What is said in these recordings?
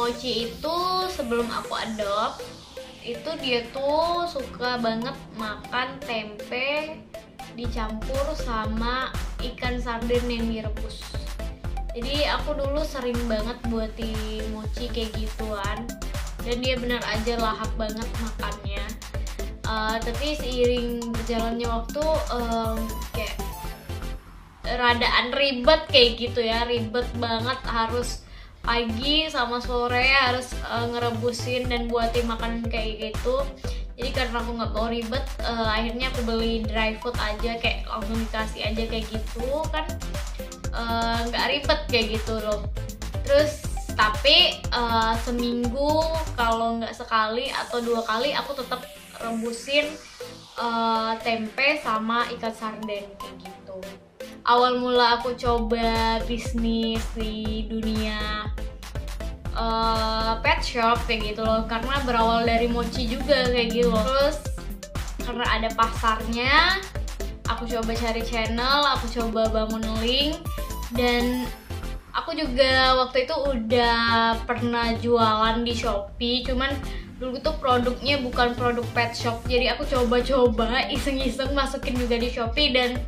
Mochi itu sebelum aku adopt itu dia tuh suka banget makan tempe dicampur sama ikan sarden yang direbus. Jadi aku dulu sering banget buatin mochi kayak gituan, dan dia benar aja lahap banget makannya. Tapi seiring berjalannya waktu kayak radaan ribet kayak gitu ya, ribet banget, harus pagi sama sore harus ngerebusin dan buatin makanan kayak gitu. Jadi karena aku nggak mau ribet, akhirnya aku beli dry food aja, kayak langsung dikasih aja kayak gitu kan, nggak ribet kayak gitu loh. Terus tapi seminggu kalau nggak sekali atau 2 kali aku tetap rebusin tempe sama ikan sarden kayak gitu. Awal mula aku coba bisnis di dunia pet shop kayak gitu loh, karena berawal dari mochi juga kayak gitu loh. Terus karena ada pasarnya, aku coba cari channel, aku coba bangun link, dan aku juga waktu itu udah pernah jualan di Shopee, cuman dulu tuh produknya bukan produk pet shop, jadi aku coba-coba iseng-iseng masukin juga di Shopee, dan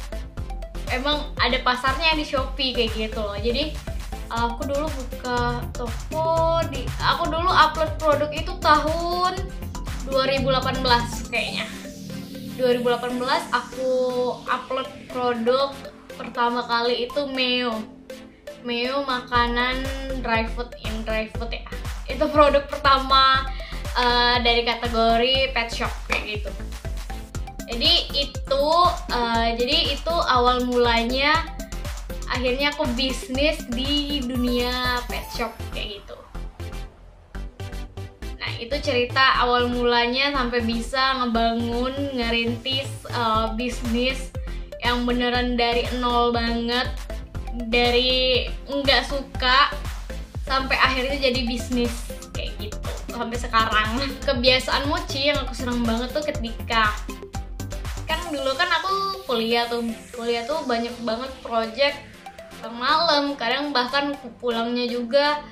emang ada pasarnya di Shopee kayak gitu loh. Jadi aku dulu buka toko aku dulu upload produk itu tahun 2018 kayaknya. 2018 aku upload produk pertama kali itu Meo makanan dry food ya. Itu produk pertama dari kategori pet shop kayak gitu. Jadi itu awal mulanya akhirnya aku bisnis di dunia pet shop kayak gitu. Nah, itu cerita awal mulanya sampai bisa ngerintis bisnis yang beneran dari nol banget, dari nggak suka sampai akhirnya jadi bisnis kayak gitu sampai sekarang. Kebiasaan mochi yang aku senang banget tuh ketika kan dulu kan aku kuliah tuh banyak banget project tengah malam, kadang bahkan pulangnya juga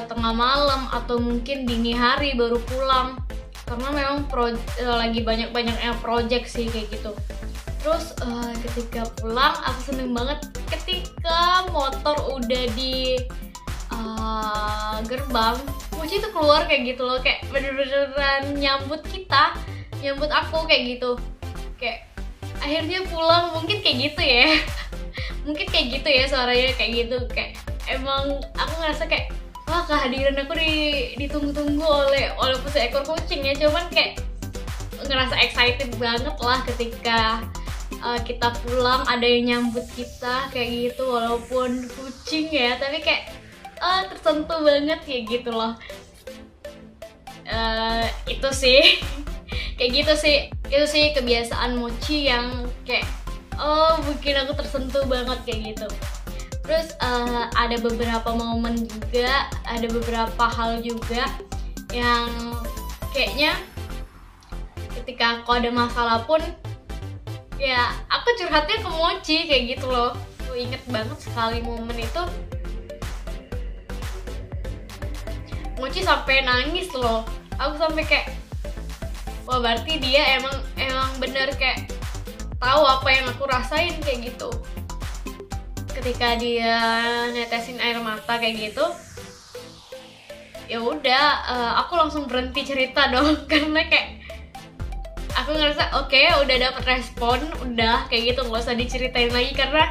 tengah malam atau mungkin dini hari baru pulang, karena memang lagi banyak-banyaknya project sih kayak gitu. Terus ketika pulang aku seneng banget ketika motor udah di gerbang, mochi itu keluar kayak gitu loh, kayak bener-beneran nyambut aku kayak gitu. Kayak akhirnya pulang, mungkin kayak gitu ya suaranya kayak gitu. Kayak emang aku ngerasa kayak wah, kehadiran aku ditunggu-tunggu oleh seekor kucing ya. Cuman kayak ngerasa excited banget lah ketika kita pulang ada yang nyambut kita kayak gitu, walaupun kucing ya, tapi kayak tersentuh banget kayak gitu loh. Itu sih kayak gitu sih, itu sih kebiasaan mochi yang kayak bikin aku tersentuh banget kayak gitu. Terus ada beberapa momen juga, ada beberapa hal juga yang kayaknya ketika aku ada masalah pun ya aku curhatnya ke mochi kayak gitu loh. Aku inget banget sekali momen itu mochi sampai nangis loh. Aku sampai kayak wah, berarti dia emang bener kayak tahu apa yang aku rasain kayak gitu. Ketika dia netesin air mata kayak gitu, ya udah aku langsung berhenti cerita dong karena kayak aku ngerasa oke, udah dapet respon, udah kayak gitu, nggak usah diceritain lagi, karena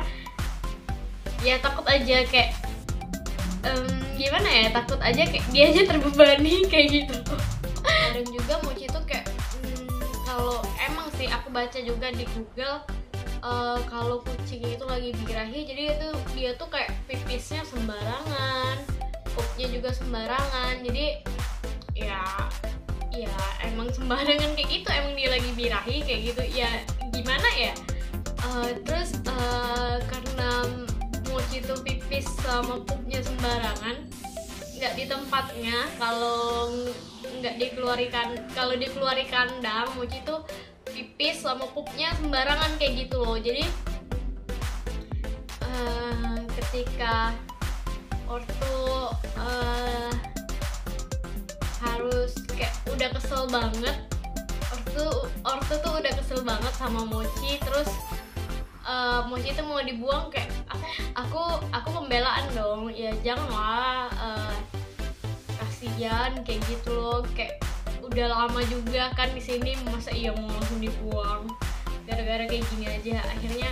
ya takut aja kayak gimana ya, takut aja kayak dia aja terbebani kayak gitu. Dan juga mochi tuh kayak kalau emang sih aku baca juga di Google, kalau kucing itu lagi birahi, jadi dia tuh kayak pipisnya sembarangan, pupnya juga sembarangan, jadi ya emang sembarangan kayak gitu, emang dia lagi birahi kayak gitu ya, gimana ya. Terus karena mochi tuh pipis sama pupnya sembarangan, nggak di tempatnya, kalau dikeluari kandang, mochi tuh pipis sama pupnya sembarangan kayak gitu loh. Jadi ketika waktu harus kayak udah kesel banget. Ortu tuh udah kesel banget sama Mochi, terus Mochi tuh mau dibuang, kayak aku pembelaan dong, ya janganlah, kasihan kayak gitu loh, kayak udah lama juga kan di sini, masa iya mau langsung dibuang gara-gara kayak gini aja. Akhirnya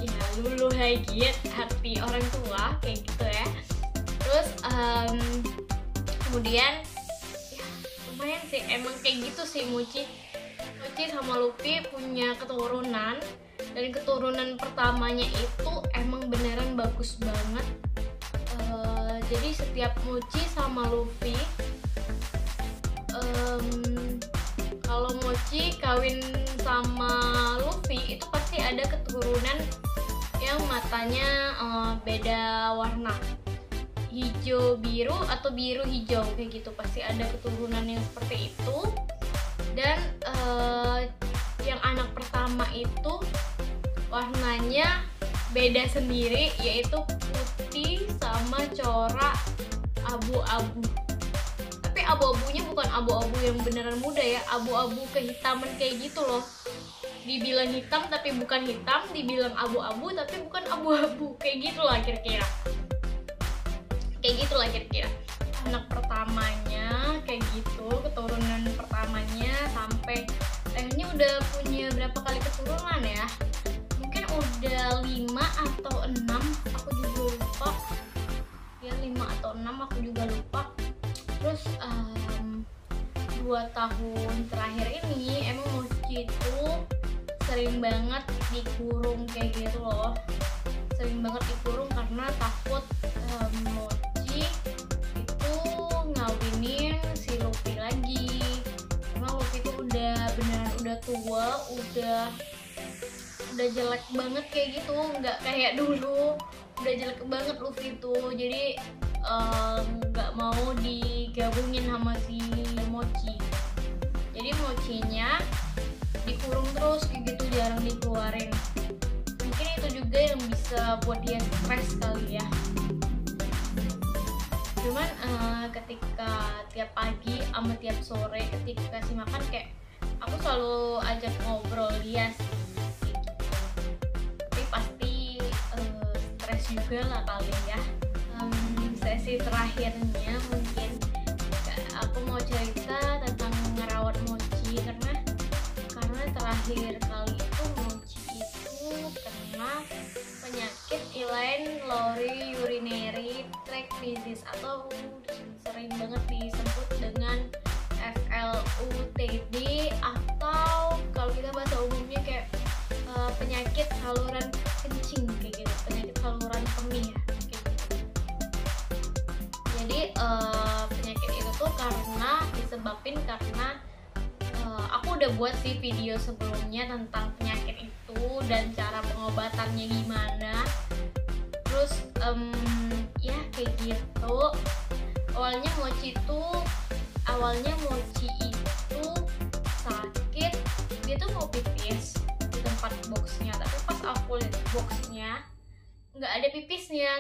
ya luluh lagi hati orang tua kayak gitu ya. Terus kemudian ya lumayan sih, emang kayak gitu sih Mochi sama Luffy punya keturunan, dan keturunan pertamanya itu emang beneran bagus banget. Jadi setiap Mochi sama Luffy, kalau Mochi kawin sama Luffy itu pasti ada keturunan yang matanya beda warna, hijau biru atau biru hijau kayak gitu, pasti ada keturunan yang seperti itu. Dan yang anak pertama itu warnanya beda sendiri, yaitu putih sama corak abu-abu. Tapi abu-abunya bukan abu-abu yang beneran muda ya, abu-abu kehitaman kayak gitu loh. Dibilang hitam tapi bukan hitam, dibilang abu-abu tapi bukan abu-abu, kayak gitulah kira-kira. Anak pertamanya kayak gitu, keturunan pertamanya, sampai akhirnya udah punya berapa kali keturunan ya, mungkin udah 5 atau 6, aku juga lupa ya, 5 atau 6 aku juga lupa. Terus 2 tahun terakhir ini emang Mochi itu sering banget dikurung kayak gitu loh, sering banget dikurung karena takut Mochi itu ngawinin si Luffy lagi, karena Luffy itu udah tua, udah jelek banget kayak gitu, nggak kayak dulu, udah jelek banget Luffy itu. Jadi nggak mau digabungin sama si Mochi, jadi Mochinya dikurung terus kayak gitu, jarang dikeluarin. Mungkin itu juga yang bisa buat dia stres kali ya. Cuman ketika tiap pagi sama tiap sore ketika kasih makan, kayak aku selalu ajak ngobrol dia sih kayak gitu. Tapi pasti stres juga lah kali ya. Sesi terakhirnya mungkin aku mau cerita tentang ngerawat Mochi, karena terakhir kali itu Mochi itu kena penyakit Eline Lowry Urinary Tract Disease, atau sering banget disebut dengan FLUTD, atau kalau kita bahasa umumnya kayak penyakit saluran kencing kayak gitu, penyakit saluran kemih ya kayak gitu. Jadi penyakit itu tuh disebabin karena aku udah buat sih video sebelumnya tentang penyakit itu dan cara pengobatannya gimana. Terus ya kayak gitu. Awalnya Mochi itu sakit, dia tuh mau pipis di tempat boxnya, tapi pas aku lihat boxnya nggak ada pipisnya.